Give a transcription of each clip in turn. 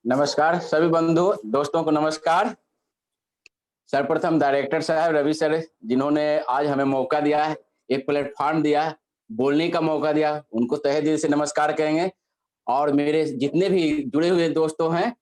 नमस्कार सभी बंधु दोस्तों को नमस्कार। सर्वप्रथम डायरेक्टर साहब रवि सर, जिन्होंने आज हमें मौका दिया है, एक प्लेटफॉर्म दिया, बोलने का मौका दिया, उनको तहे दिल से नमस्कार कहेंगे। और मेरे जितने भी जुड़े हुए दोस्तों हैं,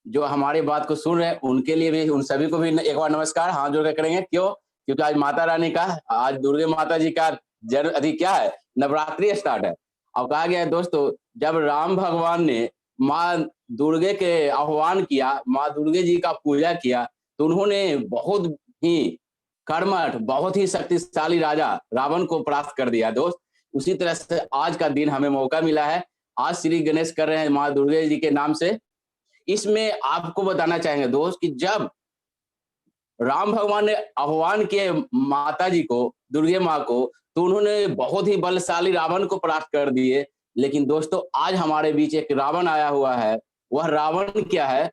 जो हमारी बात को सुन रहे हैं, उनके लिए भी, उन सभी को भी एक बार नमस्कार हाथ जोड़ कर करेंगे। क्यों? क्योंकि आज माता रानी का, आज दुर्गे माता जी का जन्म अति क्या है, नवरात्रि स्टार्ट है। और कहा गया है दोस्तों, जब राम भगवान ने माँ दुर्गे के आह्वान किया, माँ दुर्गे जी का पूजा किया, तो उन्होंने बहुत ही कर्मठ, बहुत ही शक्तिशाली राजा रावण को परास्त कर दिया दोस्त। उसी तरह से आज का दिन हमें मौका मिला है, आज श्री गणेश कर रहे हैं माँ दुर्गे जी के नाम से। इसमें आपको बताना चाहेंगे दोस्त कि जब राम भगवान ने आह्वान किए माता जी को, दुर्गे माँ को, तो उन्होंने बहुत ही बलशाली रावण को परास्त कर दिए। लेकिन दोस्तों आज हमारे बीच एक रावण आया हुआ है। वह रावण क्या है?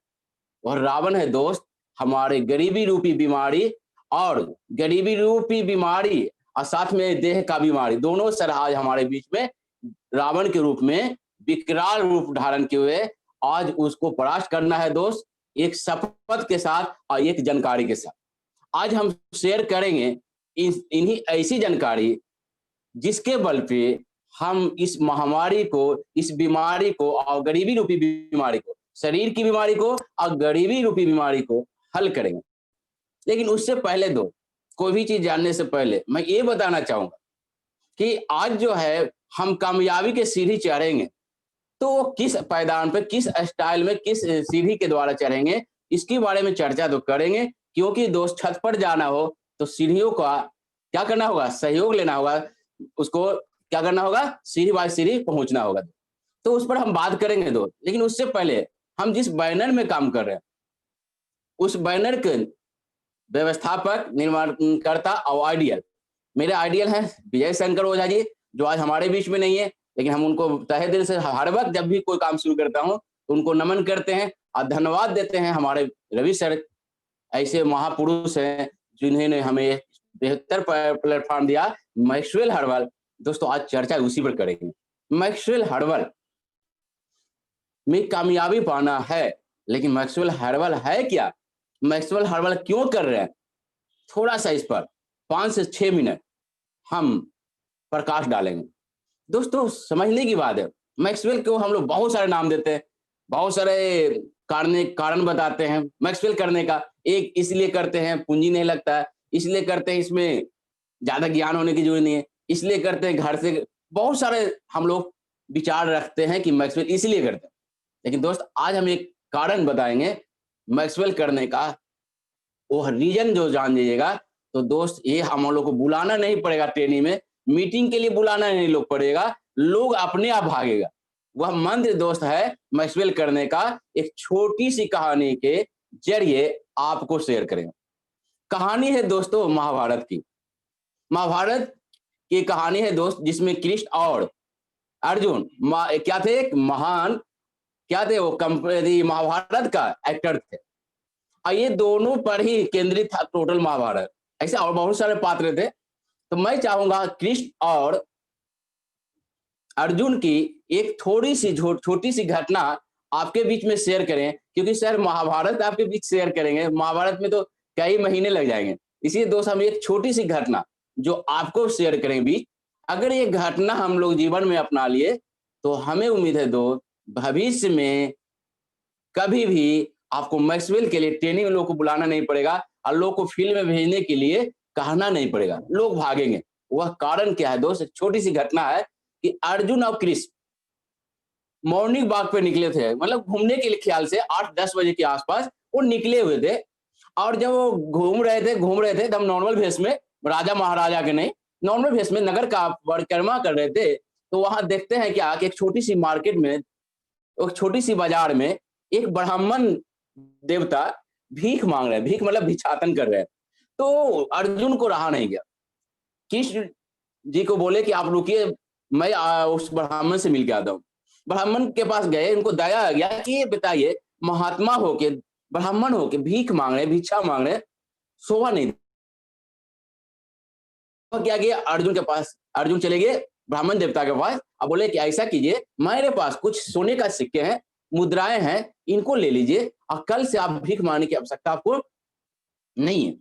वह रावण है दोस्त हमारे गरीबी रूपी बीमारी, और गरीबी रूपी बीमारी और साथ में देह का बीमारी, दोनों सर आज हमारे बीच में रावण के रूप में विकराल रूप धारण किए हुए आज उसको परास्त करना है दोस्त, एक शपथ के साथ और एक जानकारी के साथ। आज हम शेयर करेंगे इन्हीं ऐसी जानकारी जिसके बल पे हम इस महामारी को, इस बीमारी को और गरीबी रूपी बीमारी को, शरीर की बीमारी को और गरीबी रूपी बीमारी को हल करेंगे। लेकिन उससे पहले दो, कोई भी चीज जानने से पहले मैं ये बताना चाहूंगा कि आज जो है हम कामयाबी के सीढ़ी चढ़ेंगे, तो किस पायदान पे, किस स्टाइल में, किस सीढ़ी के द्वारा चढ़ेंगे, इसके बारे में चर्चा तो करेंगे। क्योंकि दोस्त छत पर जाना हो तो सीढ़ियों का क्या करना होगा, सहयोग लेना होगा, उसको क्या करना होगा, सीढ़ी बाय सीढ़ी पहुंचना होगा। तो उस पर हम बात करेंगे दोस्त। लेकिन उससे पहले हम जिस बैनर में काम कर रहे हैं, उस बैनर के व्यवस्थापक, निर्माणकर्ता और आइडियल, मेरे आइडियल हैं विजय शंकर ओझा जी, जो आज हमारे बीच में नहीं है, लेकिन हम उनको तहे दिल से हर वक्त जब भी कोई काम शुरू करता हूं तो उनको नमन करते हैं और धन्यवाद देते हैं। हमारे रवि सर ऐसे महापुरुष हैं जिन्होंने हमें बेहतर प्लेटफॉर्म दिया। मैक्सवेल हर्बल, दोस्तों आज चर्चा उसी पर करेंगे। मैक्सवेल हर्बल में कामयाबी पाना है, लेकिन मैक्सवेल हर्बल है क्या, मैक्सवेल हर्बल क्यों कर रहे हैं, थोड़ा सा इस पर 5 से 6 मिनट हम प्रकाश डालेंगे। दोस्तों समझने की बात है, मैक्सवेल को हम लोग बहुत सारे नाम देते हैं, बहुत सारे कारण बताते हैं मैक्सवेल करने का। एक इसलिए करते हैं पूंजी नहीं लगता है, इसलिए करते हैं इसमें ज्यादा ज्ञान होने की जरूरत नहीं है, इसलिए करते हैं घर से, बहुत सारे हम लोग विचार रखते हैं कि मैक्सवेल इसलिए करते हैं। लेकिन दोस्त आज हम एक कारण बताएंगे मैक्सवेल करने का, वो रीजन जो जान लीजिएगा तो दोस्त ये हम लोग को बुलाना नहीं पड़ेगा, ट्रेनिंग में मीटिंग के लिए बुलाना नहीं लोग पड़ेगा, लोग अपने आप भागेगा। वह मंत्र दोस्त है मैक्सवेल करने का। एक छोटी सी कहानी के जरिए आपको शेयर करेंगे। कहानी है दोस्तों महाभारत की। महाभारत की कहानी है दोस्त, जिसमें कृष्ण और अर्जुन क्या थे, एक महान क्या थे, वो कंपनी महाभारत का एक्टर थे। और ये दोनों पर ही केंद्रित था टोटल महाभारत। ऐसे और बहुत सारे पात्र थे। तो मैं चाहूंगा कृष्ण और अर्जुन की एक थोड़ी सी छोटी सी घटना आपके बीच में शेयर करें, क्योंकि सर महाभारत आपके बीच शेयर करेंगे, महाभारत में तो कई महीने लग जाएंगे। इसलिए दोस्त हम एक छोटी सी घटना जो आपको शेयर करेंगे बीच, अगर ये घटना हम लोग जीवन में अपना लिए तो हमें उम्मीद है दोस्त भविष्य में कभी भी आपको मैक्सवेल के लिए ट्रेनिंग लोग को बुलाना नहीं पड़ेगा और लोग को फील्ड में भेजने के लिए कहना नहीं पड़ेगा, लोग भागेंगे। वह कारण क्या है दोस्त, एक छोटी सी घटना है कि अर्जुन और कृष्ण मॉर्निंग वॉक पे निकले थे, मतलब घूमने के लिए, ख्याल से 8-10 बजे के आसपास वो निकले हुए थे। और जब वो घूम रहे थे एकदम नॉर्मल भेष में, राजा महाराजा के नहीं, नॉर्मल भेष में नगर का परिक्रमा कर रहे थे। तो वहां देखते हैं क्या कि एक छोटी सी मार्केट में, एक छोटी सी बाजार में एक ब्राह्मण देवता भीख मांग रहे हैं, भीख मतलब भिक्षाटन कर रहे हैं। तो अर्जुन को रहा नहीं गया, कृष्ण जी को बोले कि आप रुकिए, मैं उस ब्राह्मण से मिल के आता हूँ। ब्राह्मण के पास गए, उनको दया आ गया कि ये बताइए महात्मा होके, ब्राह्मण होके भीख मांग रहे, भिक्षा मांग रहे, शोभा नहीं। तो क्या किया, अर्जुन के पास, अर्जुन चले गए ब्राह्मण देवता के पास और बोले कि ऐसा कीजिए, मेरे पास कुछ सोने का सिक्के हैं, मुद्राएं हैं, इनको ले लीजिए और कल से आप भीख मांगने की आवश्यकता आपको नहीं है।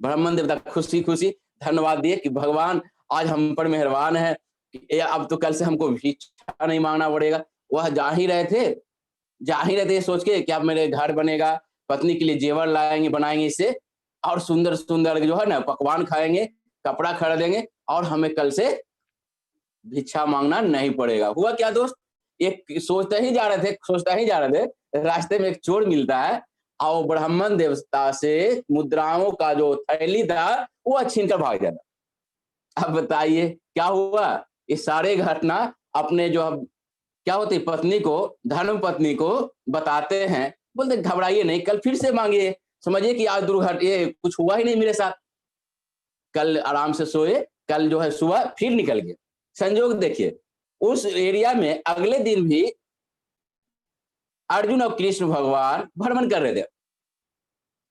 ब्राह्मण देवता खुशी खुशी धन्यवाद दिए कि भगवान आज हम पर मेहरबान है, अब तो कल से हमको भिक्षा नहीं मांगना पड़ेगा। वह जा ही रहे थे सोच के कि अब मेरे घर बनेगा, पत्नी के लिए जेवर लाएंगे, बनाएंगे इससे, और सुंदर सुंदर जो है ना पकवान खाएंगे, कपड़ा खरीदेंगे, और हमें कल से भिक्षा मांगना नहीं पड़ेगा। हुआ क्या दोस्त, एक सोचते ही जा रहे थे, रास्ते में एक चोर मिलता है और ब्राह्मण देवता से मुद्राओं का जो थैली था वो छीन कर भाग जाता। अब बताइए क्या हुआ। ये सारे घटना अपने जो क्या होती पत्नी को, धर्म पत्नी को बताते हैं, बोलते घबराइए नहीं, कल फिर से मांगिए, समझिए कि आज ये कुछ हुआ ही नहीं मेरे साथ, कल आराम से सोए, कल जो है सुबह फिर निकल गए। संयोग देखिए, उस एरिया में अगले दिन भी अर्जुन और कृष्ण भगवान भ्रमण कर रहे थे।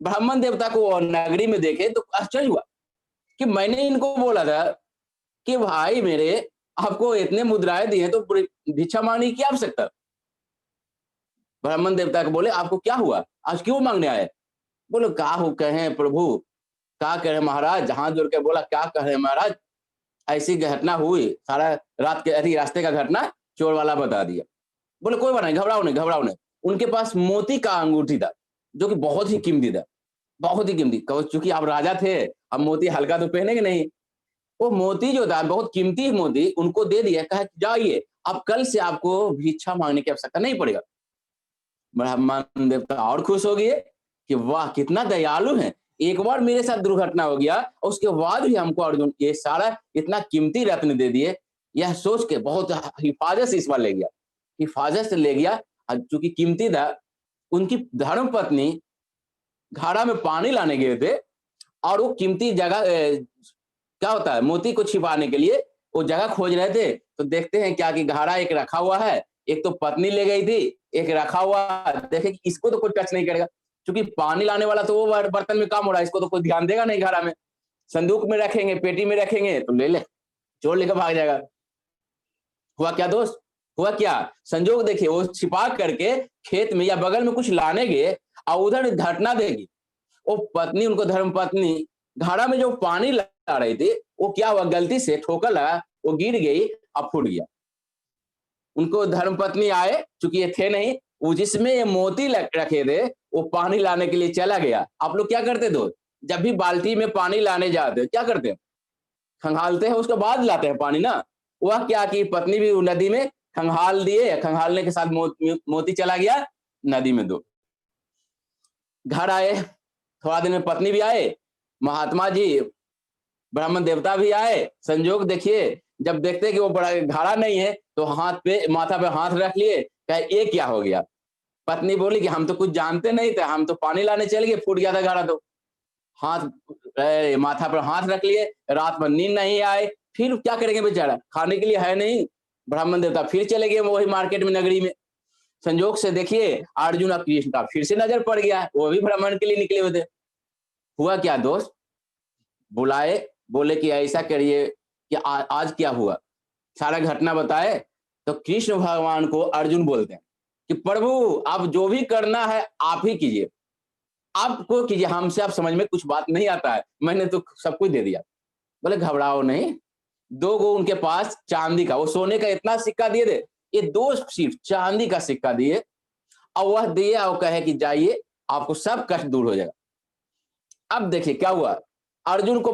ब्राह्मण देवता को नगरी में देखे तो आश्चर्य हुआ कि मैंने इनको बोला था कि भाई मेरे, आपको इतने मुद्राएं दी हैं तो भिक्षा मांगने की आवश्यकता। ब्राह्मण देवता को बोले आपको क्या हुआ, आज क्यों मांगने आए। बोले क्या हो कहे प्रभु, क्या कहे महाराज, हाथ जोड़ के बोला क्या कहे महाराज, ऐसी घटना हुई, सारा रात के रास्ते का घटना चोर वाला बता दिया। बोले कोई बात नहीं, घबराओ नहीं। उनके पास मोती का अंगूठी था जो कि बहुत ही कीमती था, बहुत ही कीमती। चूंकि आप राजा थे, अब मोती हल्का तो पहनेंगे नहीं, वो मोती जो था बहुत कीमती मोती उनको दे दिया, कहा जाइए अब कल से आपको भिक्षा मांगने की आवश्यकता नहीं पड़ेगा। ब्राह्मण देवता और खुश हो गए कि वाह कितना दयालु है, एक बार मेरे साथ दुर्घटना हो गया और उसके बाद भी हमको अर्जुन ये सारा इतना कीमती रत्न दे दिए। यह सोच के बहुत हिफाजत से इस बार ले गया, हिफाजत से ले गया। चूंकि कीमती था, उनकी धर्म पत्नी घड़ा में पानी लाने गए थे और वो कीमती जगह क्या होता है मोती को छिपाने के लिए वो जगह खोज रहे थे, तो देखते हैं क्या कि घड़ा एक रखा हुआ है, एक तो पत्नी ले गई थी, एक रखा हुआ, देखे कि इसको तो कोई टच नहीं करेगा, क्योंकि पानी लाने वाला तो वो बर्तन में काम हो रहा है, इसको तो कोई ध्यान देगा नहीं। घड़ा में संदूक में रखेंगे, पेटी में रखेंगे तो ले चोर लेकर भाग जाएगा। हुआ क्या दोस्त, हुआ क्या संजोग देखिए, वो छिपा करके खेत में या बगल में कुछ लाने गए और उधर घटना देगी, वो पत्नी, उनको धर्म पत्नी घड़ा में जो पानी ला रही थी वो क्या हुआ, गलती से ठोकर लगा, वो गिर गई और फूट गया। उनको धर्म पत्नी आए, चूंकि ये थे नहीं, वो जिसमें ये मोती रखे थे वो पानी लाने के लिए चला गया। आप लोग क्या करते दोस्त, जब भी बाल्टी में पानी लाने जाते क्या करते हैं, खंगालते हैं, उसके बाद लाते हैं पानी ना। वह क्या की पत्नी भी नदी में खंगाल दिए, खंगालने के साथ मोती चला गया नदी में। दो घर आए, थोड़ा दिन में पत्नी भी आए, महात्मा जी ब्राह्मण देवता भी आए। संजोग देखिए, जब देखते कि वो बड़ा घड़ा नहीं है तो हाथ पे, माथा पे हाथ रख लिए, कहे ये क्या हो गया। पत्नी बोली कि हम तो कुछ जानते नहीं थे, हम तो पानी लाने चल गए, फूट गया था घड़ा। तो हाथ माथा पर हाथ रख लिए, रात में नींद नहीं आए, फिर क्या करेंगे बेचारा, खाने के लिए है नहीं। ब्राह्मण देवता फिर चले गए वही मार्केट में, नगरी में। संजोग से देखिए अर्जुन और कृष्ण का फिर से नजर पड़ गया, वो भी भ्रमण के लिए निकले हुए थे। हुआ क्या दोस्त, बुलाए, बोले कि ऐसा करिए कि आज क्या हुआ, सारा घटना बताए। तो कृष्ण भगवान को अर्जुन बोलते हैं कि प्रभु आप जो भी करना है आप ही कीजिए, आपको कीजिए, हमसे आप समझ में कुछ बात नहीं आता है, मैंने तो सब कुछ दे दिया। बोले घबराओ नहीं, दो गो उनके पास चांदी का, वो सोने का इतना सिक्का दिए थे, ये दो सिर्फ चांदी का सिक्का दिए और वह दिए और कहे कि जाइए आपको सब कष्ट दूर हो जाएगा। अब देखिए क्या हुआ, अर्जुन को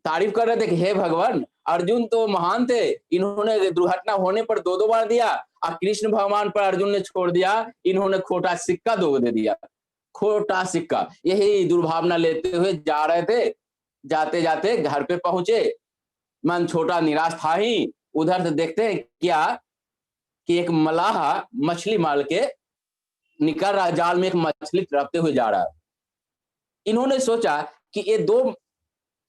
तारीफ कर रहे थे कि हे भगवान, अर्जुन तो महान थे, इन्होंने दुर्घटना होने पर दो बार दिया, और कृष्ण भगवान पर अर्जुन ने छोड़ दिया, इन्होंने खोटा सिक्का दो दे दिया, खोटा सिक्का। यही दुर्भावना लेते हुए जा रहे थे, जाते जाते घर पे पहुंचे, मन छोटा निराश था ही। उधर से देखते हैं क्या कि एक मलाह मछली मार के निकल रहा, जाल में एक मछली रखते हुए जा रहा है। इन्होंने सोचा कि ये दो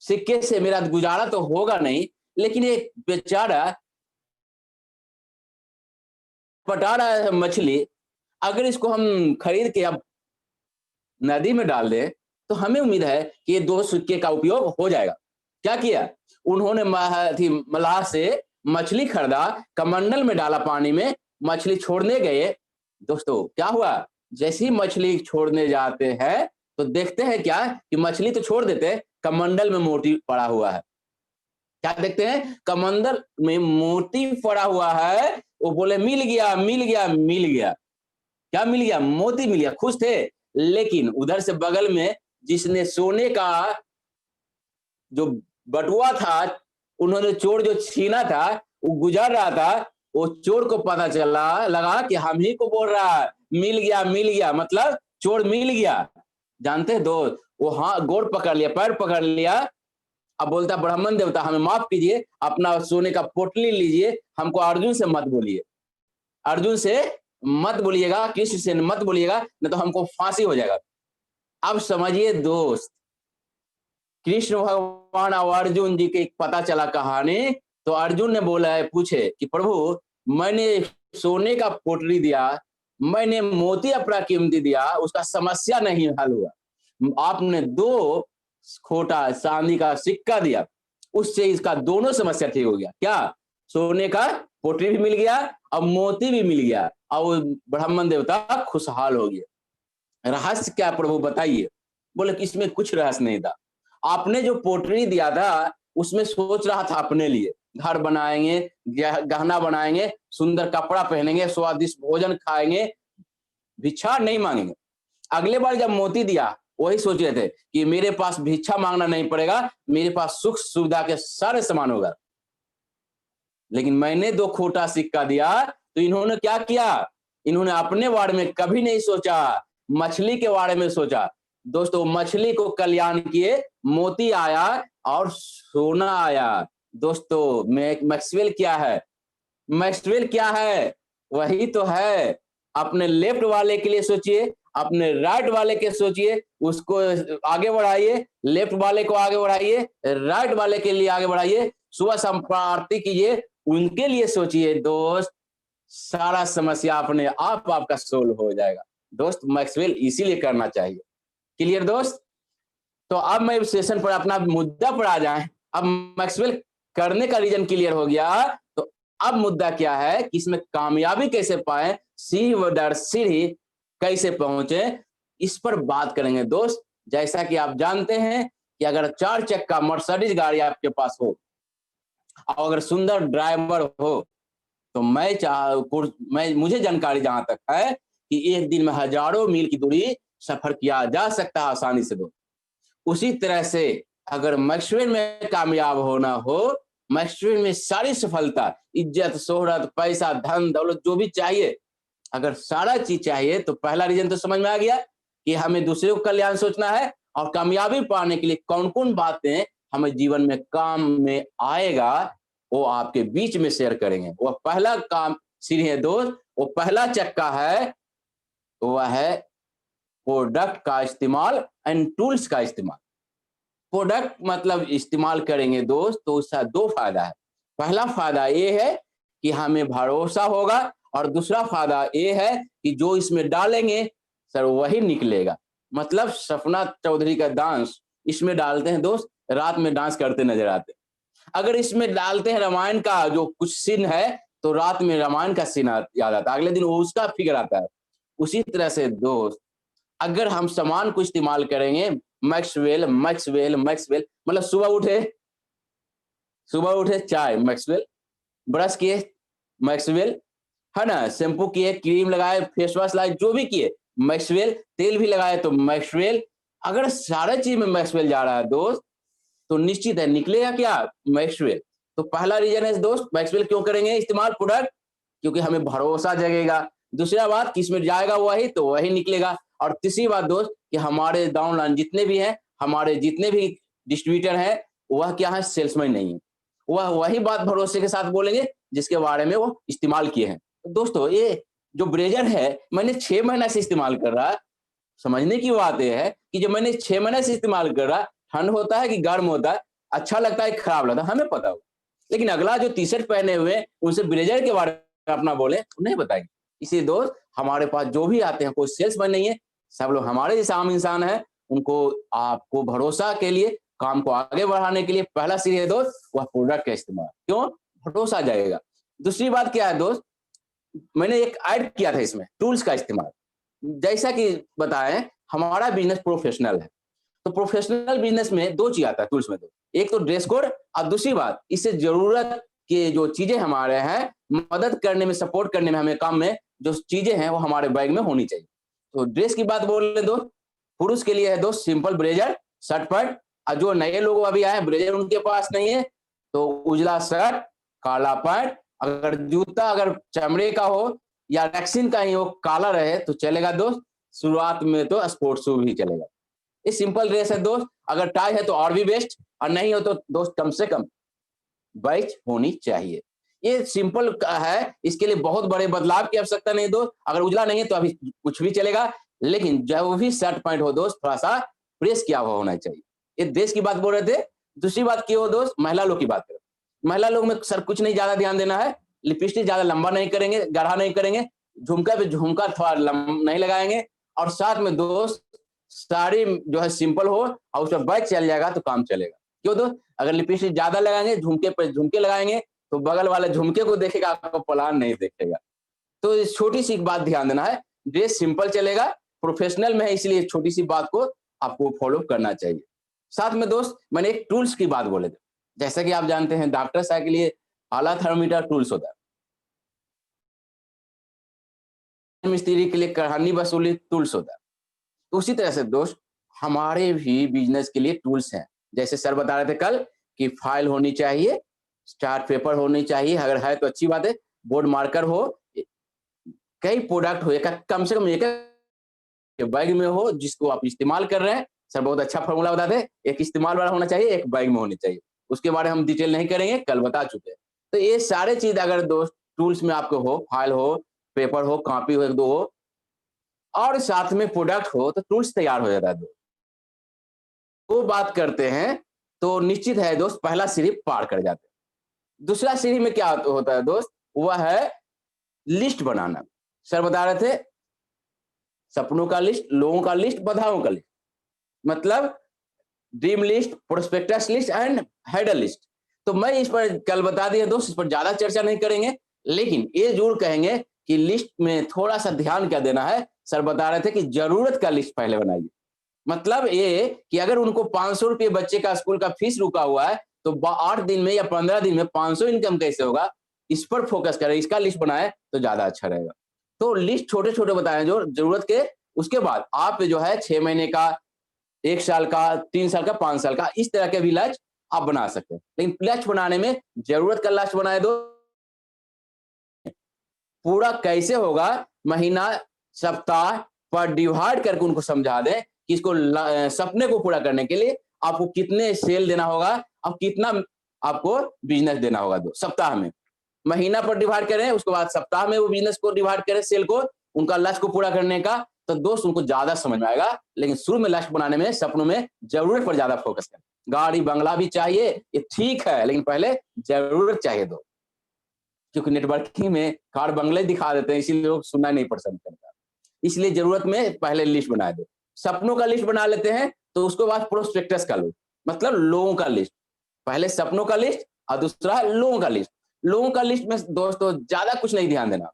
सिक्के से मेरा गुजारा तो होगा नहीं, लेकिन ये बेचारा पटा रहा है मछली, अगर इसको हम खरीद के अब नदी में डाल दें तो हमें उम्मीद है कि ये दो सिक्के का उपयोग हो जाएगा। क्या किया उन्होंने, मलाह से मछली खरीदा, कमंडल में डाला, पानी में मछली छोड़ने गए, दोस्तों क्या हुआ, जैसी मछली छोड़ने जाते हैं तो देखते हैं क्या कि मछली तो छोड़ देते हैं, कमंडल में मोती पड़ा हुआ है। क्या देखते हैं, कमंडल में मोती पड़ा हुआ है। वो बोले मिल गया मिल गया मिल गया। क्या मिल गया, मोती मिल गया, खुश थे। लेकिन उधर से बगल में जिसने सोने का जो बटुआ था, उन्होंने चोर जो छीना था, वो गुजर रहा था। वो चोर को पता चला लगा कि हम ही को बोल रहा है मिल गया, मतलब चोर मिल गया। जानते हैं दोस्त, वो हाँ गोड़ पकड़ लिया, पैर पकड़ लिया। अब बोलता ब्राह्मण देवता हमें माफ कीजिए, अपना सोने का पोटली लीजिए, हमको अर्जुन से मत बोलिए, अर्जुन से मत बोलिएगा, कृष्ण से मत बोलिएगा, नहीं तो हमको फांसी हो जाएगा। अब समझिए दोस्त, कृष्ण भगवान और अर्जुन जी के पता चला कहानी, तो अर्जुन ने बोला है, पूछे कि प्रभु मैंने सोने का पोटली दिया, मैंने मोती अपना कीमती दिया, उसका समस्या नहीं हल हुआ। आपने 2 खोटा चांदी का सिक्का दिया, उससे इसका दोनों समस्या ठीक हो गया। क्या, सोने का पोटली भी मिल गया और मोती भी मिल गया, और वो ब्राह्मण देवता खुशहाल हो गया। रहस्य क्या प्रभु बताइए? बोले कि इसमें कुछ रहस्य नहीं था। आपने जो पोटली दिया था उसमें सोच रहा था अपने लिए, घर बनाएंगे, गहना बनाएंगे, सुंदर कपड़ा पहनेंगे, स्वादिष्ट भोजन खाएंगे, भिक्षा नहीं मांगेंगे। अगले बार जब मोती दिया, वही सोच रहे थे कि मेरे पास भिक्षा मांगना नहीं पड़ेगा, मेरे पास सुख सुविधा के सारे सामान होगा। लेकिन मैंने 2 खोटा सिक्का दिया, तो इन्होंने क्या किया, इन्होंने अपने बारे में कभी नहीं सोचा, मछली के बारे में सोचा। दोस्तों मछली को कल्याण किए, मोती आया और सोना आया। दोस्तों मैक्सवेल क्या है, मैक्सवेल क्या है, वही तो है। अपने लेफ्ट वाले के लिए सोचिए, अपने राइट वाले के सोचिए, उसको आगे बढ़ाइए, लेफ्ट वाले को आगे बढ़ाइए, राइट वाले के लिए आगे बढ़ाइए, सुबह शाम प्रार्थना कीजिए, उनके लिए सोचिए दोस्त, सारा समस्या अपने आप आपका सोल्व हो जाएगा। दोस्त मैक्सवेल इसीलिए करना चाहिए। क्लियर दोस्त? तो अब मैं इस सेशन पर अपना मुद्दा पर आ जाए। अब मैक्सवेल करने का रीजन क्लियर हो गया, तो अब मुद्दा क्या है कि इसमें कामयाबी कैसे पाए, सीढ़ी दर सीढ़ी कैसे पहुंचे, इस पर बात करेंगे दोस्त। जैसा कि आप जानते हैं कि अगर 4 चक्का मर्सिडीज गाड़ी आपके पास हो और अगर सुंदर ड्राइवर हो, तो मुझे जानकारी जहां तक है कि एक दिन में हजारों मील की दूरी सफर किया जा सकता है आसानी से दोस्त। उसी तरह से अगर मैक्सवेल में कामयाब होना हो, मैक्सवेल में सारी सफलता, इज्जत, शोहरत, पैसा, धन दौलत जो भी चाहिए, अगर सारा चीज चाहिए, तो पहला रीजन तो समझ में आ गया कि हमें दूसरे को कल्याण सोचना है, और कामयाबी पाने के लिए कौन कौन बातें हमें जीवन में काम में आएगा, वो आपके बीच में शेयर करेंगे। वो पहला काम सीढ़ी है दोस्त, वो पहला चक्का है, वह है प्रोडक्ट का इस्तेमाल एंड टूल्स का इस्तेमाल। प्रोडक्ट मतलब इस्तेमाल करेंगे दोस्त, तो उसका 2 फायदा है। पहला फायदा ये है कि हमें भरोसा होगा, और दूसरा फायदा ये है कि जो इसमें डालेंगे सर वही निकलेगा। मतलब सपना चौधरी का डांस इसमें डालते हैं दोस्त, रात में डांस करते नजर आते हैं। अगर इसमें डालते हैं रामायण का जो कुछ सीन है, तो रात में रामायण का सीन याद आता है, अगले दिन उसका फिगर आता है। उसी तरह से दोस्त, अगर हम सामान को इस्तेमाल करेंगे, मैक्सवेल मैक्सवेल मैक्सवेल, मतलब सुबह उठे चाय मैक्सवेल, ब्रश किए मैक्सवेल, है ना, शैम्पू किए, क्रीम लगाए, फेस वॉश लगाए, जो भी किए मैक्सवेल, तेल भी लगाए तो मैक्सवेल। अगर सारा चीज में मैक्सवेल जा रहा है दोस्त, तो निश्चित है निकलेगा क्या, मैक्सवेल। तो पहला रीजन है दोस्त, मैक्सवेल क्यों करेंगे इस्तेमाल प्रोडक्ट, क्योंकि हमें भरोसा जगेगा। दूसरा बात, किसमें जाएगा वही तो वही निकलेगा। और तीसरी बात दोस्त, कि हमारे डाउनलाइन जितने भी हैं, हमारे जितने भी डिस्ट्रीब्यूटर हैं, वह क्या है, सेल्समैन नहीं है, वह वही बात भरोसे के साथ बोलेंगे जिसके बारे में वो इस्तेमाल किए हैं। तो दोस्तों ये जो ब्रेजर है, मैंने 6 महीना से इस्तेमाल कर रहा। समझने की बात यह है कि जब मैंने 6 महीने से इस्तेमाल कर रहा, ठंड होता है कि गर्म होता है, अच्छा लगता है खराब लगता है, हमें पता होगा। लेकिन अगला जो टी शर्ट पहने हुए, उनसे ब्रेजर के बारे में अपना बोले, नहीं बताएंगे। इसी दोस्त, हमारे पास जो भी आते हैं, कोई सेल्समैन नहीं है, सब लोग हमारे जैसे आम इंसान है। उनको आपको भरोसा के लिए, काम को आगे बढ़ाने के लिए पहला सीढ़ी है दोस्त, वह प्रोडक्ट का इस्तेमाल। क्यों, भरोसा जाएगा। दूसरी बात क्या है दोस्त, मैंने एक ऐड किया था इसमें टूल्स का इस्तेमाल। जैसा कि बताएं, हमारा बिजनेस प्रोफेशनल है, तो प्रोफेशनल बिजनेस में दो चीज आता है टूल्स में। दो, एक तो ड्रेस कोड, और दूसरी बात इससे जरूरत के जो चीजें हमारे हैं, मदद करने में, सपोर्ट करने में, हमें काम में जो चीजें हैं वो हमारे बैग में होनी चाहिए। तो ड्रेस की बात बोल ले दो, पुरुष के लिए है दोस्त सिंपल ब्लेजर, शर्ट पैंट। और जो नए लोग अभी आए ब्लेजर उनके पास नहीं है, तो उजला शर्ट, काला पैंट, अगर जूता अगर चमड़े का हो या रैक्सीन का ही हो, काला रहे तो चलेगा दोस्त। शुरुआत में तो स्पोर्ट्स शू भी चलेगा। ये सिंपल ड्रेस है दोस्त। अगर टाई है तो और भी बेस्ट, और नहीं हो तो दोस्त कम से कम बैच होनी चाहिए। ये सिंपल है, इसके लिए बहुत बड़े बदलाव की आवश्यकता नहीं दोस्त। अगर उजला नहीं है तो अभी कुछ भी चलेगा, लेकिन जो भी शर्ट पैंट हो दोस्त थोड़ा सा प्रेस किया हुआ होना चाहिए। ये देश की बात बोल रहे थे। दूसरी बात की हो दोस्त, महिला लोग की बात करें। महिला लोग में सर कुछ नहीं ज्यादा ध्यान देना है। लिपस्टिक ज्यादा लंबा नहीं करेंगे, गाढ़ा नहीं करेंगे, झुमका पे झुमका थोड़ा नहीं लगाएंगे, और साथ में दोस्त साड़ी जो है सिंपल हो और उसमें बैच चल जाएगा तो काम चलेगा। क्यों दोस्त? अगर लिपस्टिक ज्यादा लगाएंगे, झुमके पर झुमके लगाएंगे, तो बगल वाले झुमके को देखेगा, आपको प्लान नहीं देखेगा। तो इस छोटी सी बात ध्यान देना है। ड्रेस सिंपल चलेगा, प्रोफेशनल में है, इसलिए छोटी सी बात को आपको फॉलो करना चाहिए। साथ में दोस्त मैंने एक टूल्स की बात बोले थे। जैसा कि आप जानते हैं डॉक्टर साहब के लिए आला थर्मोमीटर टूल्स होता है, मिस्त्री के लिए कहानी वसूली टूल्स होता है। तो उसी तरह से दोस्त हमारे भी बिजनेस के लिए टूल्स हैं। जैसे सर बता रहे थे कल कि फाइल होनी चाहिए, स्टार्ट पेपर होनी चाहिए, अगर है तो अच्छी बात है, बोर्ड मार्कर हो, कई प्रोडक्ट हो, एक कम से कम एक बैग में हो जिसको आप इस्तेमाल कर रहे हैं। सर बहुत अच्छा फॉर्मूला बताते, एक इस्तेमाल वाला होना चाहिए, एक बैग में होनी चाहिए। उसके बारे में हम डिटेल नहीं करेंगे, कल बता चुके हैं। तो ये सारे चीज अगर दोस्त टूल्स में आपको हो, फाइल हो, पेपर हो, कॉपी हो, एक दो हो, और साथ में प्रोडक्ट हो, तो टूल्स तैयार हो जाता है दोस्त। वो बात करते हैं तो निश्चित है दोस्त पहला सीढ़ी पार कर जाते हैं। दूसरा सीढ़ी में क्या होता है दोस्त, वह है लिस्ट बनाना। सर बता रहे थे सपनों का लिस्ट, लोगों का लिस्ट, बाधाओं का लिस्ट, मतलब dream list, prospectus list and header list. तो मैं इस पर कल बता दिया दोस्त, इस पर ज्यादा चर्चा नहीं करेंगे, लेकिन ये जरूर कहेंगे कि लिस्ट में थोड़ा सा ध्यान क्या देना है। सर बता रहे थे कि जरूरत का लिस्ट पहले बनाइए। मतलब ये कि अगर उनको 500 रुपये बच्चे का स्कूल का फीस रुका हुआ है, तो 8 दिन में या 15 दिन में 500 इनकम कैसे होगा, इस पर फोकस करें, इसका लिस्ट बनाए तो ज्यादा अच्छा रहेगा। तो लिस्ट छोटे छोटे बताएं जो जरूरत के। उसके बाद आप जो है 6 महीने का, 1 साल का, 3 साल का, 5 साल का, इस तरह के भी लक्ष्य आप बना सकते हैं। लेकिन लक्ष्य बनाने में जरूरत का लक्ष्य बनाए दो, पूरा कैसे होगा, महीना, सप्ताह पर डिवाइड करके उनको समझा दें कि इसको सपने को पूरा करने के लिए आपको कितने सेल देना होगा और कितना आपको बिजनेस देना होगा। दो सप्ताह में, महीना पर डिवाइड करें, उसके बाद सप्ताह में वो बिजनेस को डिवाइड करें, सेल को, उनका लक्ष्य को पूरा करने का, तो दोस्त उनको ज्यादा समझ में आएगा। लेकिन शुरू में लक्ष्य बनाने में, सपनों में जरूरत पर ज्यादा फोकस करें। गाड़ी बंगला भी चाहिए, ये ठीक है, लेकिन पहले जरूरत चाहिए दो। क्योंकि नेटवर्किंग में कार बंगले दिखा देते हैं, इसीलिए लोग सुनना नहीं पसंद करता। इसलिए जरूरत में पहले लिस्ट बना दो। सपनों का लिस्ट बना लेते हैं, तो उसके बाद प्रोस्पेक्टस का लो, मतलब लोगों का लिस्ट। पहले सपनों का लिस्ट और दूसरा है लोगों का लिस्ट। लोगों का लिस्ट में दोस्तों ज्यादा कुछ नहीं ध्यान देना।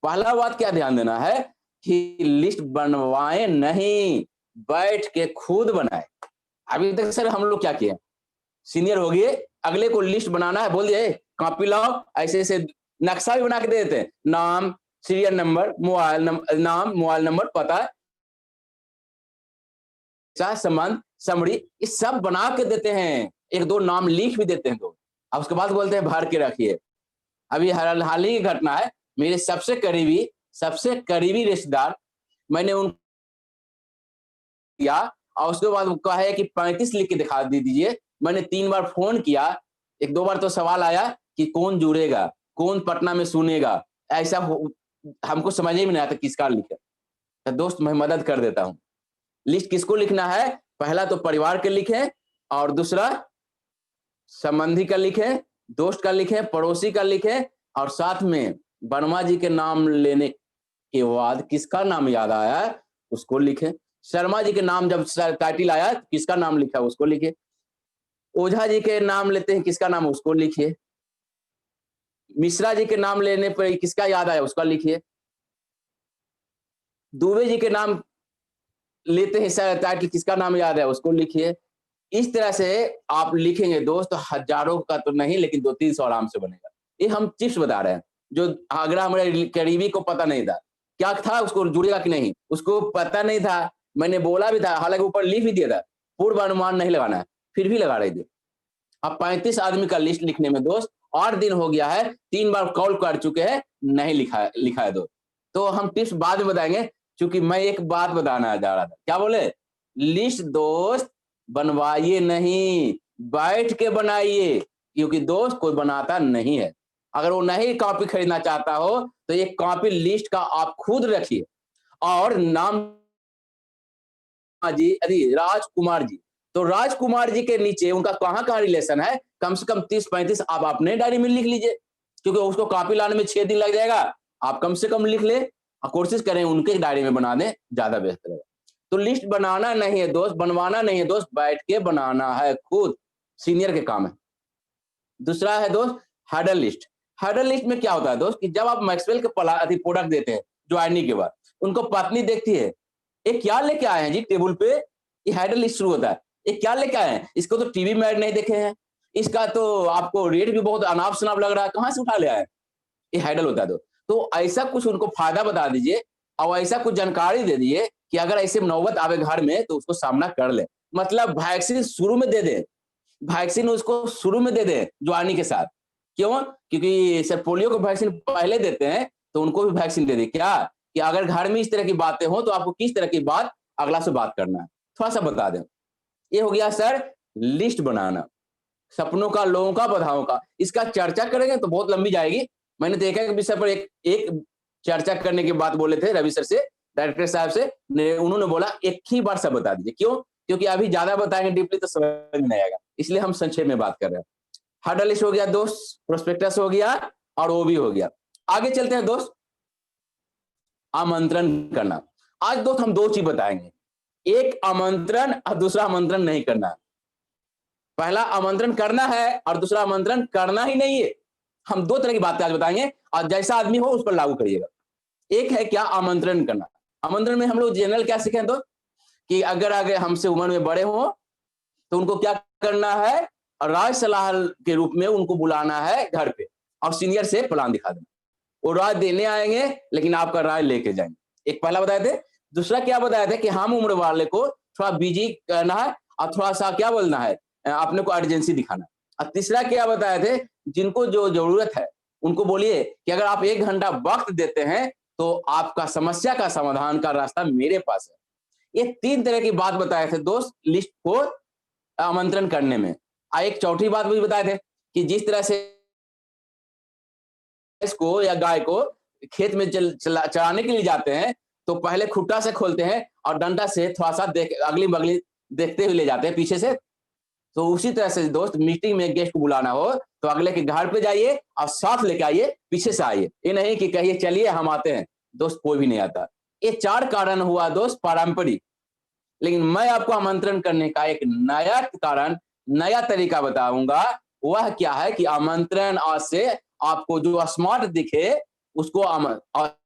पहला बात क्या ध्यान देना है कि लिस्ट बनवाए नहीं, बैठ के खुद बनाए। अभी तक सर हम लोग क्या किए, सीनियर हो गए, अगले को लिस्ट बनाना है, बोल दिए कॉपी लाओ, ऐसे ऐसे नक्शा भी बना के दे देते हैं, नाम, सीरियल नंबर, मोबाइल नंबर, नाम, मोबाइल नंबर, पता, संबंध, समरी, ये सब बना के देते हैं, एक दो नाम लिख भी देते हैं दो। अब उसके बाद बोलते हैं भर के रखिए। अभी हाल ही की घटना है, मेरे सबसे करीबी रिश्तेदार, मैंने उन किया और उसके बाद वो कहा है कि 35 लिख के दिखा दीजिए। मैंने 3 बार फोन किया, 1-2 बार तो सवाल आया कि कौन जुड़ेगा, कौन पटना में सुनेगा, ऐसा हमको समझ ही नहीं आता किसका लिखे। तो दोस्त मैं मदद कर देता हूँ। लिस्ट किसको लिखना है, पहला तो परिवार के लिखें, और दूसरा संबंधी का लिखें, दोस्त का लिखें, पड़ोसी का लिखें, और साथ में वर्मा जी के नाम लेने के बाद किसका नाम याद आया उसको लिखें। शर्मा जी के नाम जब टाइटिल आया किसका नाम लिखा उसको लिखे। ओझा जी के नाम लेते हैं, किसका नाम उसको लिखिए। मिश्रा जी के नाम लेने पर किसका याद आया उसका लिखिए। दुबे जी के नाम लेते ही ऐसा रहता है कि किसका नाम याद है उसको लिखिए। इस तरह से आप लिखेंगे दोस्त, तो हजारों का तो नहीं लेकिन 200-300 आराम से बनेगा। ये हम टिप्स बता रहे हैं, जो अगर हमारे करीबी को पता नहीं था क्या था, उसको जुड़ेगा कि नहीं, उसको पता नहीं था, मैंने बोला भी था, हालांकि ऊपर लिख भी दिया था पूर्व अनुमान नहीं लगाना है, फिर भी लगा रहे थे। अब 35 आदमी का लिस्ट लिखने में दोस्त 8 दिन हो गया है, 3 बार कॉल कर चुके हैं, नहीं लिखा है दोस्त। तो हम टिप्स बाद में बताएंगे, क्योंकि मैं एक बात बताना जा रहा था। क्या बोले? लिस्ट दोस्त बनवाइए नहीं, बैठ के बनाइए, क्योंकि दोस्त कोई बनाता नहीं है। अगर वो नहीं कॉपी खरीदना चाहता हो तो एक कॉपी लिस्ट का आप खुद रखिए, और नाम जी, अरे राजकुमार जी, तो राजकुमार जी के नीचे उनका कहाँ रिलेशन है, कम से कम 30-35 आप अपने डायरी में लिख लीजिए, क्योंकि उसको कॉपी लाने में 6 दिन लग जाएगा। आप कम से कम लिख ले और कोशिश करें उनके डायरी में बना दें, ज्यादा बेहतर है। तो लिस्ट बनाना नहीं है दोस्त, बनवाना नहीं है दोस्त, बैठ के बनाना है खुद, सीनियर के काम है। दूसरा है दोस्त हेडर लिस्ट। हेडर लिस्ट में क्या होता है दोस्त कि जब आप मैक्सवेल के प्रोडक्ट देते हैं ज्वाइनिंग के बाद, उनको पत्नी देखती है, ये क्या लेके आए हैं जी टेबल पे, ये हेडर लिस्ट शुरू होता है, ये क्या लेके आए हैं, इसको तो टीवी में ऐड नहीं देखे हैं, इसका तो आपको रेट भी बहुत अनाप शनाप लग रहा है, कहाँ से उठा ले आए, ये हेडर होता है। तो ऐसा कुछ उनको फायदा बता दीजिए और ऐसा कुछ जानकारी दे दीजिए कि अगर ऐसे नौबत आवे घर में तो उसको सामना कर ले। मतलब वैक्सीन शुरू में दे दे, वैक्सीन उसको शुरू में दे दे ज्वाइनिंग के साथ। क्यों? क्योंकि सर पोलियो को वैक्सीन पहले देते हैं, तो उनको भी वैक्सीन दे दे क्या, कि अगर घर में इस तरह की बातें हो तो आपको किस तरह की बात अगला से बात करना है, थोड़ा सा बता दें। ये हो गया सर लिस्ट बनाना, सपनों का, लोगों का, बधाओं का। इसका चर्चा करेंगे तो बहुत लंबी जाएगी। मैंने देखा कि विषय पर एक चर्चा करने की बात बोले थे रवि सर से, डायरेक्टर साहब से, उन्होंने बोला एक ही बार सब बता दीजिए। क्यों? क्योंकि अभी ज्यादा बताएंगे डीपली तो समझ नहीं आएगा, इसलिए हम संक्षेप में बात कर रहे हैं। हेडर लिस्ट हो गया दोस्त, प्रोस्पेक्टस हो गया और ओबी हो गया। आगे चलते हैं दोस्त, आमंत्रण करना। आज दोस्त हम 2 चीज बताएंगे, एक आमंत्रण और दूसरा आमंत्रण नहीं करना। पहला आमंत्रण करना है और दूसरा आमंत्रण करना ही नहीं है। हम 2 तरह की बातें आज बताएंगे और जैसा आदमी हो उस पर लागू करिएगा। एक है क्या, आमंत्रण करना। आमंत्रण में हम लोग जनरल क्या सीखे तो, कि अगर हमसे उम्र में बड़े हो तो उनको क्या करना है, राय सलाह के रूप में उनको बुलाना है घर पे और सीनियर से प्लान दिखा देना। वो राय देने आएंगे लेकिन आपका राय लेके जाएंगे। एक पहला बताए थे। दूसरा क्या बताया था कि हम उम्र वाले को थोड़ा बिजी करना है और थोड़ा सा क्या बोलना है, अपने को अर्जेंसी दिखाना। और तीसरा क्या बताए थे, जिनको जो जरूरत है उनको बोलिए कि अगर आप 1 घंटा वक्त देते हैं तो आपका समस्या का समाधान का रास्ता मेरे पास है। ये 3 तरह की बात बताए थे दोस्त लिस्ट को आमंत्रण करने में। एक चौथी बात भी बताए थे कि जिस तरह से इसको या गाय को खेत में चराने के लिए जाते हैं तो पहले खुट्टा से खोलते हैं और डंडा से थोड़ा सा अगली बगली देखते हुए ले जाते हैं पीछे से। तो उसी तरह से दोस्त मीटिंग में गेस्ट को बुलाना हो तो अगले के घर पे जाइए और साथ लेके आइए, पीछे से आइए। ये नहीं कि कहिए चलिए हम आते हैं, दोस्त कोई भी नहीं आता। ये 4 कारण हुआ दोस्त पारंपरिक। लेकिन मैं आपको आमंत्रण करने का एक नया कारण, नया तरीका बताऊंगा। वह क्या है कि आमंत्रण आज से आपको जो स्मार्ट दिखे उसको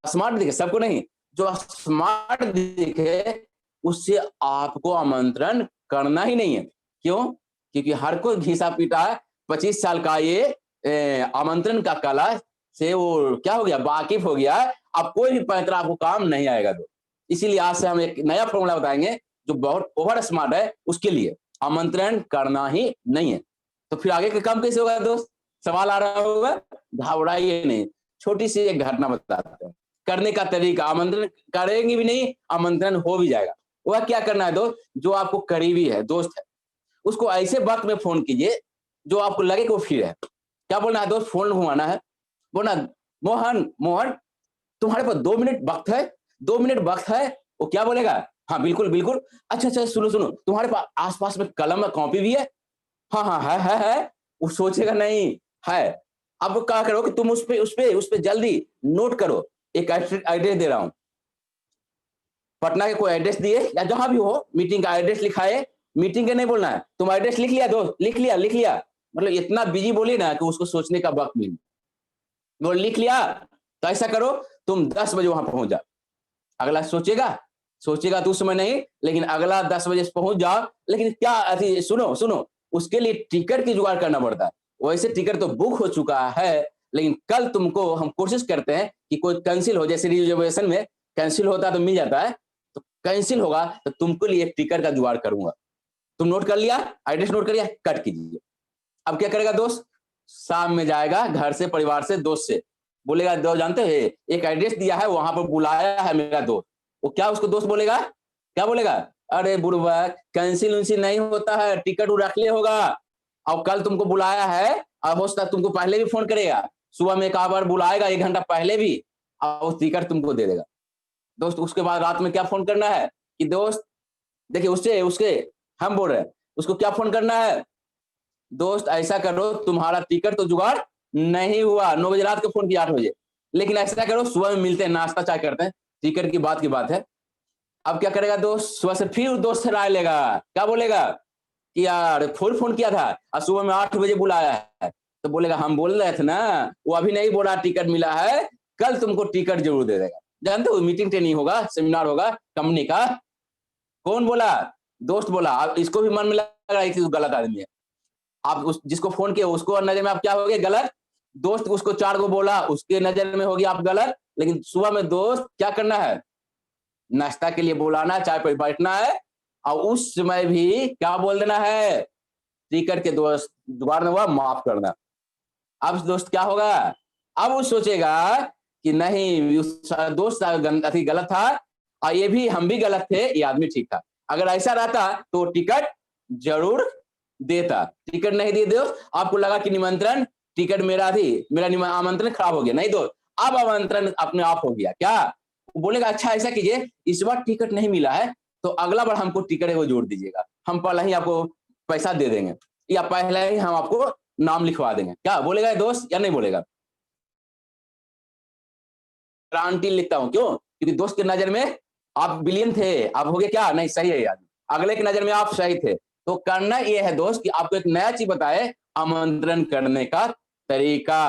स्मार्ट दिखे, सबको नहीं, जो स्मार्ट दिखे उससे आपको आमंत्रण करना ही नहीं है। क्यों? क्योंकि हर कोई घिसा पीटा 25 साल का ये आमंत्रण का कला से वो क्या हो गया, वाकिफ हो गया। अब कोई भी पैंतरा आपको काम नहीं आएगा। तो इसीलिए आज से हम एक नया फॉर्मूला बताएंगे जो बहुत ओवर स्मार्ट है, उसके लिए आमंत्रण करना ही नहीं है। तो फिर आगे का काम कैसे होगा दोस्त? सवाल आ रहा होगा, घबराइए नहीं। छोटी सी एक घटना बताते हैं करने का तरीका। आमंत्रण करेंगे भी नहीं, आमंत्रण हो भी जाएगा। वह क्या करना है दोस्त, जो आपको करीबी है, दोस्त है, उसको ऐसे वक्त में फोन कीजिए जो आपको लगे कि वो फ्री है। क्या बोलना है दोस्त? फोन घुमाना है, बोलना मोहन मोहन तुम्हारे पास 2 मिनट वक्त है, 2 मिनट वक्त है। वो क्या बोलेगा? हाँ बिल्कुल बिल्कुल। अच्छा अच्छा सुनो सुनो, तुम्हारे पास आसपास में कलम और कॉपी भी है? हाँ हाँ है। वो सोचेगा नहीं है। अब क्या करो कि तुम उस पे जल्दी नोट करो। एक एड्रेस दे रहा हूं, पटना के कोई एड्रेस दिए या जहां भी हो, मीटिंग का एड्रेस लिखाए। मीटिंग के नहीं बोलना है, तुम एड्रेस लिख लिया दोस्त, लिख लिया। मतलब इतना बिजी बोलिए ना कि उसको सोचने का वक्त मिले। वो लिख लिया, तो ऐसा करो तुम 10 बजे वहां पहुंच जाओ। अगला सोचेगा, सोचेगा तो उस समय नहीं, लेकिन अगला 10 बजे पहुंच जाओ। लेकिन क्या अभी सुनो सुनो, उसके लिए टिकट की जुगाड़ करना पड़ता है। वैसे टिकट तो बुक हो चुका है, लेकिन कल तुमको हम कोशिश करते हैं कि कोई कैंसिल हो, जैसे रिजर्वेशन में कैंसिल होता है तो मिल जाता है, तो कैंसिल होगा तो तुमको लिए टिकट का जुगाड़ करूंगा। तुम नोट कर लिया, एड्रेस नोट कर लिया, कट कीजिए। अब क्या करेगा दोस्त, शाम में जाएगा घर से, परिवार से, दोस्त से, बोलेगा दो जानते हैं एक एड्रेस दिया है वहां पर बुलाया है मेरा दोस्त। वो क्या उसको दोस्त बोलेगा, क्या बोलेगा, अरे बुढ़वा कैंसिल उंसिल नहीं होता है, टिकट रख ले होगा, और कल तुमको बुलाया है, और हो सकता तुमको पहले भी फोन करेगा, सुबह में एक बार बुलाएगा 1 घंटा पहले भी, और टिकट तुमको दे देगा दोस्त। उसके बाद रात में क्या फोन करना है कि दोस्त, देखिए उससे उसके हम बोल रहे हैं, उसको क्या फोन करना है, दोस्त ऐसा करो तुम्हारा टिकट तो जुगाड़ नहीं हुआ, 9 बजे रात को फोन किया 8 बजे, लेकिन ऐसा करो सुबह में मिलते हैं, नाश्ता चाय करते हैं, टिकट की बात है। अब क्या करेगा दोस्त, सुबह से फिर दोस्त से राय लेगा, क्या बोलेगा कि यार फोन फोन किया था और सुबह में 8 बजे बुलाया है, तो बोलेगा हम बोल रहे थे ना, वो अभी नहीं बोला टिकट मिला है, कल तुमको टिकट जरूर दे देगा। जानते हो मीटिंग ट्रेनिंग होगा, सेमिनार होगा कंपनी का, कौन बोला, दोस्त बोला। अब इसको भी मन में लग रहा है कि गलत आदमी है, आप उस जिसको फोन किया उसको नजर में आप क्या हो गए, गलत। दोस्त उसको 4 को बोला, उसके नजर में होगी आप गलत। लेकिन सुबह में दोस्त क्या करना है, नाश्ता के लिए बुलाना, चाय पर बैठना है, और उस समय भी क्या बोल देना है, टिकट के दोस्त जुगाड़ में हुआ माफ करना। अब दोस्त क्या होगा, अब वो सोचेगा कि नहीं उस दोस्त अति गलत था, और ये भी हम भी गलत थे, ये आदमी ठीक था। अगर ऐसा रहता तो टिकट जरूर देता, टिकट नहीं दे दो, आपको लगा कि निमंत्रण, टिकट मेरा थी, मेरा आमंत्रण खराब हो गया, नहीं दो, अब आमंत्रण अपने आप हो गया क्या, वो बोलेगा अच्छा ऐसा कीजिए, इस बार टिकट नहीं मिला है तो अगला बार हमको टिकट है वो जोड़ दीजिएगा, हम पहले ही आपको पैसा दे देंगे, या पहले ही हम आपको नाम लिखवा देंगे। क्या बोलेगा दोस्त या नहीं बोलेगा, गारंटी लिखता हूं, क्यों, क्योंकि दोस्त की नजर में आप बिलियन थे, आप हो गए क्या, नहीं सही है यार, अगले की नजर में आप सही थे। तो करना यह है दोस्त कि आपको एक नया चीज बताए, आमंत्रण करने का तरीका।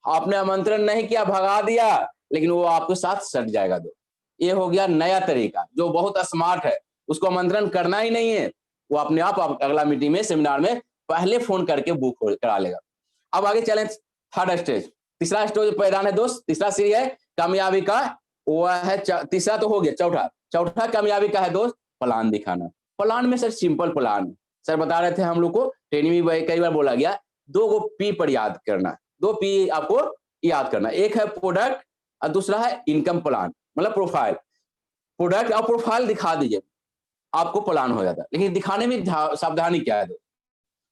आपने आमंत्रण नहीं किया, भगा दिया, लेकिन वो आपके साथ सट जाएगा दोस्त। ये हो गया नया तरीका जो बहुत स्मार्ट है, उसको आमंत्रण करना ही नहीं है, वो अपने आप अगला मीटिंग में, सेमिनार में पहले फोन करके बुक करा लेगा। अब आगे चलें, थर्ड स्टेज, तीसरा स्टेज पैदान है दोस्त, तीसरा सीढ़ी है कामयाबी का, वो है तीसरा तो हो गया, चौथा चौथा कामयाबी का है दोस्त, प्लान दिखाना। प्लान में सर सिंपल प्लान, सर बता रहे थे हम लोग को, ट्रेनिंग में कई बार बोला गया, 2 गो पी पर याद करना, 2 पी आपको याद करना, एक है प्रोडक्ट और दूसरा है इनकम प्लान, मतलब प्रोफाइल। प्रोडक्ट और प्रोफाइल दिखा दीजिए, आपको प्लान हो जाता है। लेकिन दिखाने में सावधानी क्या है दोस्त,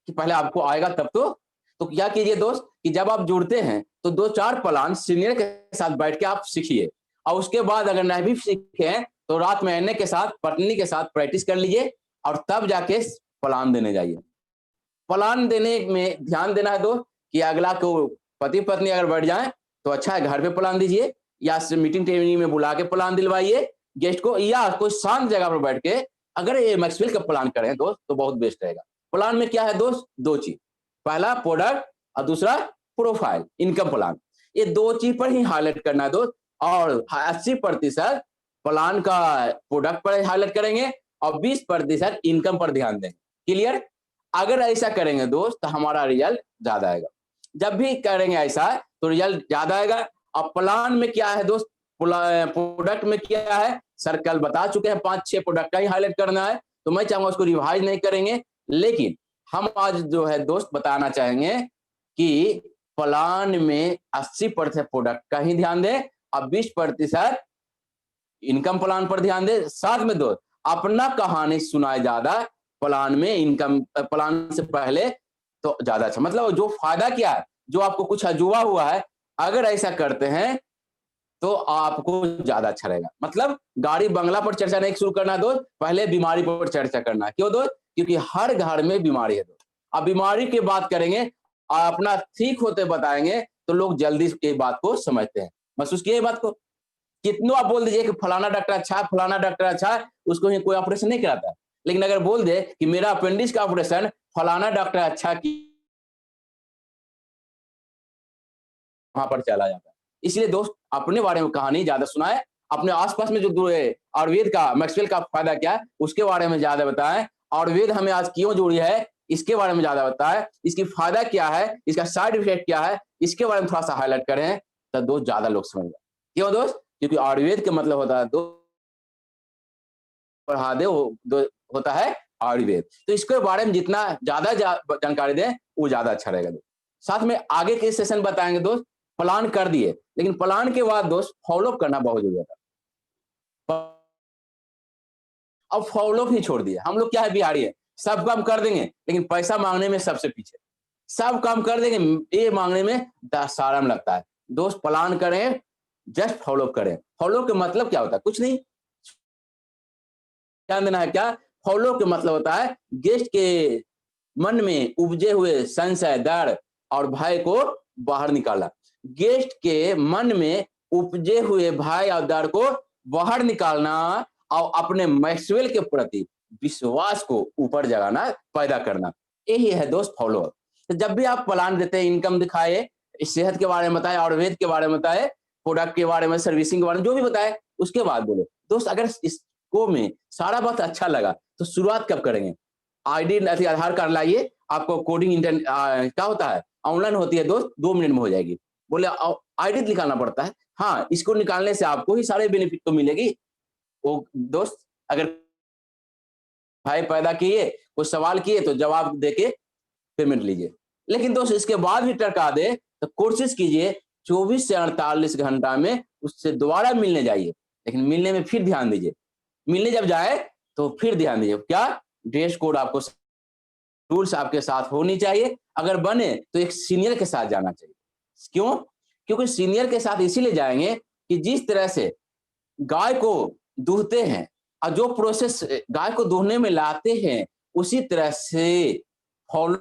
कि पहले आपको आएगा तब तो क्या कीजिए दोस्त कि जब आप जुड़ते हैं तो 2-4 प्लान सीनियर के साथ बैठ के आप सीखिए, और उसके बाद अगर नहीं भी सीखे तो रात में एनए के साथ, पत्नी के साथ प्रैक्टिस कर लीजिए, और तब जाके प्लान देने जाइए। प्लान देने में ध्यान देना है दोस्त कि अगला को पति पत्नी अगर बैठ जाए तो अच्छा है, घर पे प्लान दीजिए, या मीटिंग ट्रेनिंग में बुला के प्लान दिलवाइए गेस्ट को, या कोई शांत जगह पर बैठ के अगर ये मैक्सवेल का प्लान करें दोस्त तो बहुत बेस्ट रहेगा। प्लान में क्या है दोस्त, 2 चीज, पहला प्रोडक्ट और दूसरा प्रोफाइल, इनकम प्लान, ये 2 चीज पर ही हाईलाइट करना है दोस्त, और 80% प्लान का प्रोडक्ट पर हाईलाइट करेंगे और 20% इनकम पर ध्यान देंगे। क्लियर, अगर ऐसा करेंगे दोस्त तो हमारा रिजल्ट ज्यादा आएगा, जब भी करेंगे ऐसा तो रिजल्ट ज्यादा आएगा। अब प्लान में क्या है दोस्त, प्रोडक्ट में क्या है, सर्कल बता चुके हैं, 5-6 प्रोडक्ट का ही हाईलाइट करना है, तो मैं चाहूंगा उसको रिवाइज नहीं करेंगे, लेकिन हम आज जो है दोस्त बताना चाहेंगे कि प्लान में 80% प्रोडक्ट का ही ध्यान दें और 20% इनकम प्लान पर ध्यान दें। साथ में दोस्त अपना कहानी सुनाए ज्यादा प्लान में, इनकम प्लान से पहले तो ज्यादा अच्छा, मतलब जो फायदा क्या है, जो आपको कुछ अजूबा हुआ है, अगर ऐसा करते हैं तो आपको ज्यादा अच्छा रहेगा। मतलब गाड़ी बंगला पर चर्चा नहीं शुरू करना दोस्त, पहले बीमारी पर चर्चा करना। क्यों दोस्त, क्योंकि हर घर में बीमारी है दोस्त, अब बीमारी की बात करेंगे और अपना ठीक होते बताएंगे तो लोग जल्दी ये बात को समझते हैं। महसूस किए बात को, कितनों आप बोल दीजिए कि फलाना डॉक्टर अच्छा है, फलाना डॉक्टर अच्छा है, उसको ही कोई ऑपरेशन नहीं कराता, लेकिन अगर बोल दे कि मेरा अपेंडिक्स का ऑपरेशन फलाना डॉक्टर अच्छा की वहां पर चला जाता है। इसलिए दोस्त अपने बारे में कहानी ज्यादा सुनाए, अपने आसपास में जो आयुर्वेद का मैक्सवेल का फायदा क्या है उसके बारे में ज्यादा बताएं। आयुर्वेद हमें आज क्यों जुड़ी है इसके बारे में ज्यादा बताएं, इसकी फायदा क्या है, इसका साइड इफेक्ट क्या है, इसके बारे में थोड़ा सा हाईलाइट करें, तो दोस्त ज्यादा लोग समझ जाए। क्यों दोस्त? क्योंकि आयुर्वेद का मतलब होता है दोस्त पढ़ा दे होता है आयुर्वेद। तो इसके बारे में जितना ज्यादा जानकारी दें वो ज्यादा अच्छा रहेगा दोस्त। साथ में आगे के सेशन बताएंगे दोस्त। प्लान कर दिए, लेकिन प्लान के बाद दोस्त फॉलोअप करना बहुत जरूरी होता है। अब फॉलोअप ही छोड़ दिए। हम लोग क्या है, बिहारी है, सब काम कर देंगे लेकिन पैसा मांगने में सबसे पीछे। सब काम कर देंगे, ये मांगने में सारा लगता है। दोस्त प्लान करें, जस्ट फॉलोअप करें। फॉलो के मतलब क्या होता है? कुछ नहीं, ध्यान देना है क्या? फॉलो के मतलब होता है गेस्ट के मन में उपजे हुए संशय, डर और भय को बाहर निकाला। गेस्ट के मन में उपजे हुए भय और डर को बाहर निकालना और अपने मैक्सवेल के प्रति विश्वास को ऊपर जगाना, पैदा करना, यही है दोस्त फॉलोअप। तो जब भी आप प्लान देते हैं, इनकम दिखाए, सेहत के बारे में बताए, आयुर्वेद के बारे में बताए, प्रोडक्ट के बारे में, सर्विसिंग के बारे में, जो भी बताए उसके बाद बोले। दोस्त अगर इसको में सारा बात अच्छा लगा तो शुरुआत कब करेंगे? आईडी आधार कार्ड लाइए, आपको कोडिंग क्या होता है, ऑनलाइन होती है दोस्त, 2 मिनट में हो जाएगी। बोले आईडी निकालना पड़ता है। हाँ, इसको निकालने से आपको ही सारे बेनिफिट तो मिलेगी। वो दोस्त अगर भाई पैदा किए, कुछ सवाल किए तो जवाब देके पेमेंट लीजिए। लेकिन दोस्त इसके बाद भी टरका दे तो कोशिश कीजिए 24 से 48 घंटा में उससे दोबारा मिलने जाइए। लेकिन मिलने में फिर ध्यान दीजिए, मिलने जब जाए तो फिर ध्यान दीजिए क्या ड्रेस कोड, आपको रूल्स आपके साथ होनी चाहिए। अगर बने तो एक सीनियर के साथ जाना चाहिए। क्यों? क्योंकि सीनियर के साथ इसीलिए जाएंगे कि जिस तरह से गाय को दूहते हैं और जो प्रोसेस गाय को दूहने में लाते हैं, उसी तरह से फॉलो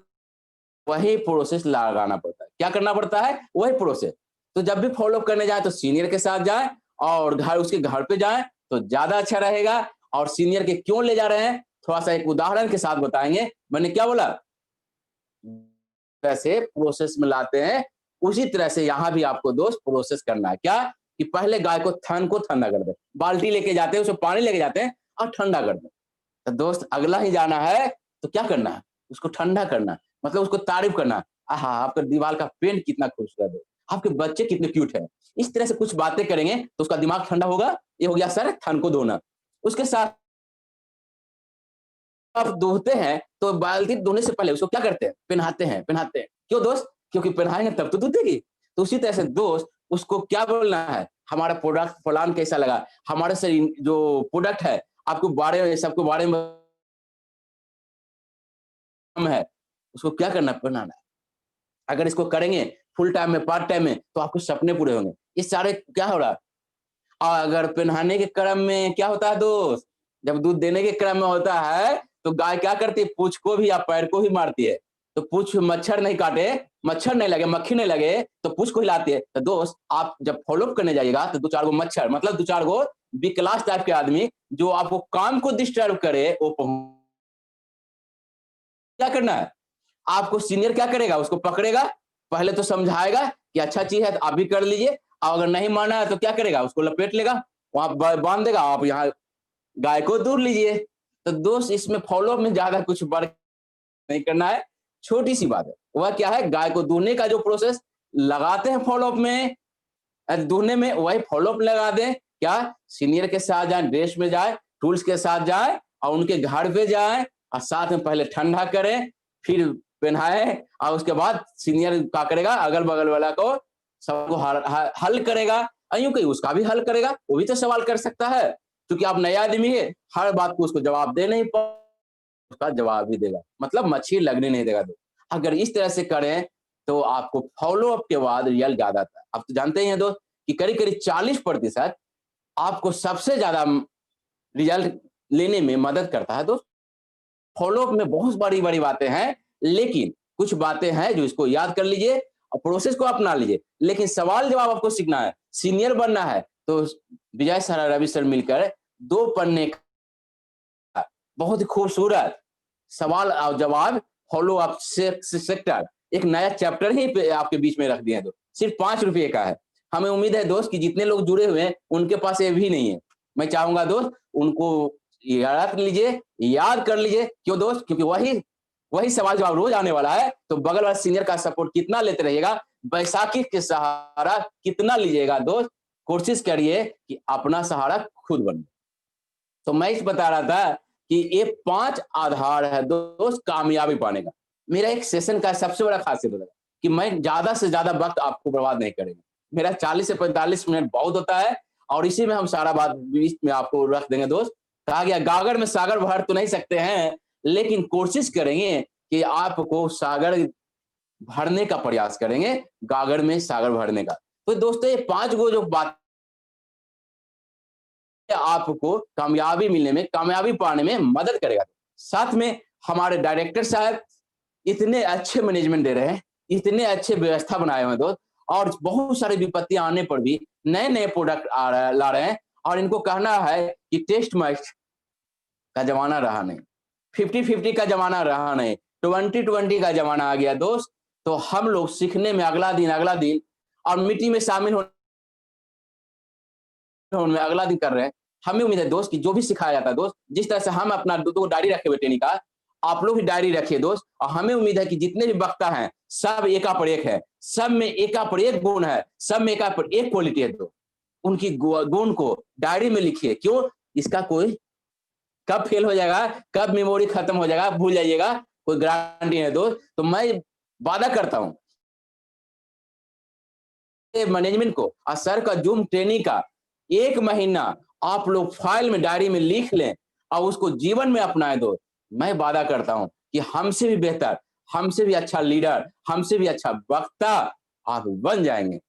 वही प्रोसेस लगाना पड़ता है। क्या करना पड़ता है? वही प्रोसेस। तो जब भी फॉलो करने जाए तो सीनियर के साथ जाए, और उसके घर पे जाए तो ज्यादा अच्छा रहेगा। और सीनियर के क्यों ले जा रहे हैं, थोड़ा सा एक उदाहरण के साथ बताएंगे। मैंने क्या बोला, वैसे प्रोसेस में लाते हैं, उसी तरह से यहां भी आपको दोस्त प्रोसेस करना है। क्या कि पहले गाय को ठंडा कर दे, बाल्टी लेके जाते हैं, उसमें पानी लेके जाते हैं और ठंडा कर दे। तो दोस्त अगला ही जाना है तो क्या करना है, उसको ठंडा करना, मतलब उसको तारीफ करना, आहा आपका दीवार का पेंट कितना खूबसूरत है, आपके बच्चे कितने क्यूट है। इस तरह से कुछ बातें करेंगे तो उसका दिमाग ठंडा होगा। ये हो गया सर थन को धोना। उसके साथ आप धोते हैं तो बाल्टी धोने से पहले उसको क्या करते हैं, पहनाते हैं। क्यों दोस्त? क्योंकि पहनाएंगे तब तो धुतेगी। तो उसी तरह से दोस्त उसको क्या बोलना है, हमारा प्रोडक्ट प्लान कैसा लगा, हमारे से जो प्रोडक्ट है आपको बारे में, सबको बारे में है, उसको क्या करना, बनाना है। अगर इसको करेंगे फुल टाइम में, पार्ट टाइम में, तो आपके सपने पूरे होंगे। ये सारे क्या हो रहा है। और अगर पहनाने के क्रम में क्या होता है दोस्त, जब दूध देने के क्रम में होता है तो गाय क्या करती है, पूंछ को भी या पैर को ही मारती है। तो पूंछ मच्छर नहीं काटे, मच्छर नहीं लगे, मक्खी नहीं लगे तो पूंछ को हिलाती है। तो दोस्त आप जब फॉलोअप करने जाइएगा तो 2-4 गो मच्छर, मतलब 2-4 गो बी क्लास टाइप के आदमी जो आपको काम को डिस्टर्ब करे, वो क्या करना है, आपको सीनियर क्या करेगा, उसको पकड़ेगा, पहले तो समझाएगा कि अच्छा चीज है तो आप भी कर लीजिए, और अगर नहीं माना है तो क्या करेगा, उसको लपेट लेगा, वहां बांध देगा, आप यहाँ गाय को दूर लीजिए। तो दोस्त इसमें फॉलो में ज्यादा कुछ बड़ नहीं करना है, छोटी सी बात है। वह क्या है, गाय को दूहने का जो प्रोसेस लगाते हैं फॉलोअप में, दूहने में वही फॉलोअप लगा दें। क्या सीनियर के साथ जाए, ड्रेस में जाए, टूल्स के साथ जाए और उनके घर पे जाए, और साथ में पहले ठंडा करें, फिर पहनाए, और उसके बाद सीनियर क्या करेगा, अगल बगल वाला को सबको हल करेगा। यूं कहीं उसका भी हल करेगा, वो भी तो सवाल कर सकता है। क्योंकि आप नया आदमी है, हर बात को उसको जवाब दे नहीं पा, उसका जवाब भी देगा, मतलब मच्छी लगने नहीं देगा। अगर इस तरह से करें तो आपको फॉलो अप के बाद रिजल्ट ज्यादा आता है। आप तो जानते ही हैं दोस्त कि करीब करीब 40% आपको सबसे ज्यादा रिजल्ट लेने में मदद करता है दोस्त। फॉलो अप में बहुत बड़ी बड़ी बातें हैं, लेकिन कुछ बातें हैं जो इसको याद कर लीजिए और प्रोसेस को अपना लीजिए। लेकिन सवाल जवाब आपको सीखना है, सीनियर बनना है, तो विजय सर और रवि सर मिलकर 2 पन्ने का बहुत ही खूबसूरत सवाल और जवाब फॉलो अप सेक्टर, एक नया चैप्टर ही आपके बीच में रख दिए हैं। सिर्फ 5 रुपये का है। हमें उम्मीद है दोस्त कि जितने लोग जुड़े हुए हैं उनके पास ये भी नहीं है। मैं चाहूंगा दोस्त उनको याद लीजिए, याद कर लीजिए। क्यों दोस्त? क्योंकि वही वही सवाल जवाब रोज आने वाला है। तो बगल वाले सीनियर का सपोर्ट कितना लेते रहिएगा, बैसाखी के सहारा कितना लीजिएगा दोस्त। कोशिश करिए कि अपना सहारा खुद बने। तो मैं इस बता रहा था कि ये 5 आधार है दोस्त कामयाबी पाने का। मेरा एक सेशन का सबसे बड़ा खासियत होता है कि मैं ज्यादा से ज्यादा वक्त आपको बर्बाद नहीं करेंगे। मेरा 40 से 45 मिनट बहुत होता है और इसी में हम सारा बात बीच में आपको रख देंगे दोस्त। कहा गया गागर में सागर भर तो नहीं सकते हैं, लेकिन कोशिश करेंगे कि आपको सागर भरने का प्रयास करेंगे, गागर में सागर भरने का। तो दोस्तों ये 5 गो जो बात आपको कामयाबी मिलने में, कामयाबी पाने में मदद करेगा। साथ में हमारे डायरेक्टर साहब इतने अच्छे मैनेजमेंट दे रहे हैं, इतने अच्छे व्यवस्था बनाए हुए दोस्त, और बहुत सारी विपत्ति आने पर भी नए नए प्रोडक्ट ला रहे हैं। और इनको कहना है कि टेस्ट मैच का जमाना रहा नहीं, 50-50 का जमाना रहा नहीं, 20-20 का जमाना आ गया दोस्त। तो हम लोग सीखने में अगला दिन और मिट्टी में शामिल होने में अगला दिन कर रहे हैं। हमें उम्मीद है दोस्त कि जो भी सिखाया जाता है दोस्त, जिस तरह से हम अपना 2 डायरी रखे हुए ट्रेनिंग का, आप लोग भी डायरी रखिए दोस्त। और हमें उम्मीद है कि जितने भी वक्ता हैं सब एका पर एक है, सब में एका पर एक गुण है, सब में एका पर एक क्वालिटी है। तो उनकी गुण को डायरी में लिखिए। क्यों? इसका कोई कब फेल हो जाएगा, कब मेमोरी खत्म हो जाएगा, भूल जाइएगा, कोई गारंटी है दोस्त। तो मैं वादा करता हूं मैनेजमेंट को और सर का जूम ट्रेनिंग का 1 महीना आप लोग फाइल में डायरी में लिख लें और उसको जीवन में अपनाएं दोस्त। मैं वादा करता हूं कि हमसे भी बेहतर, हमसे भी अच्छा लीडर, हमसे भी अच्छा वक्ता आप बन जाएंगे।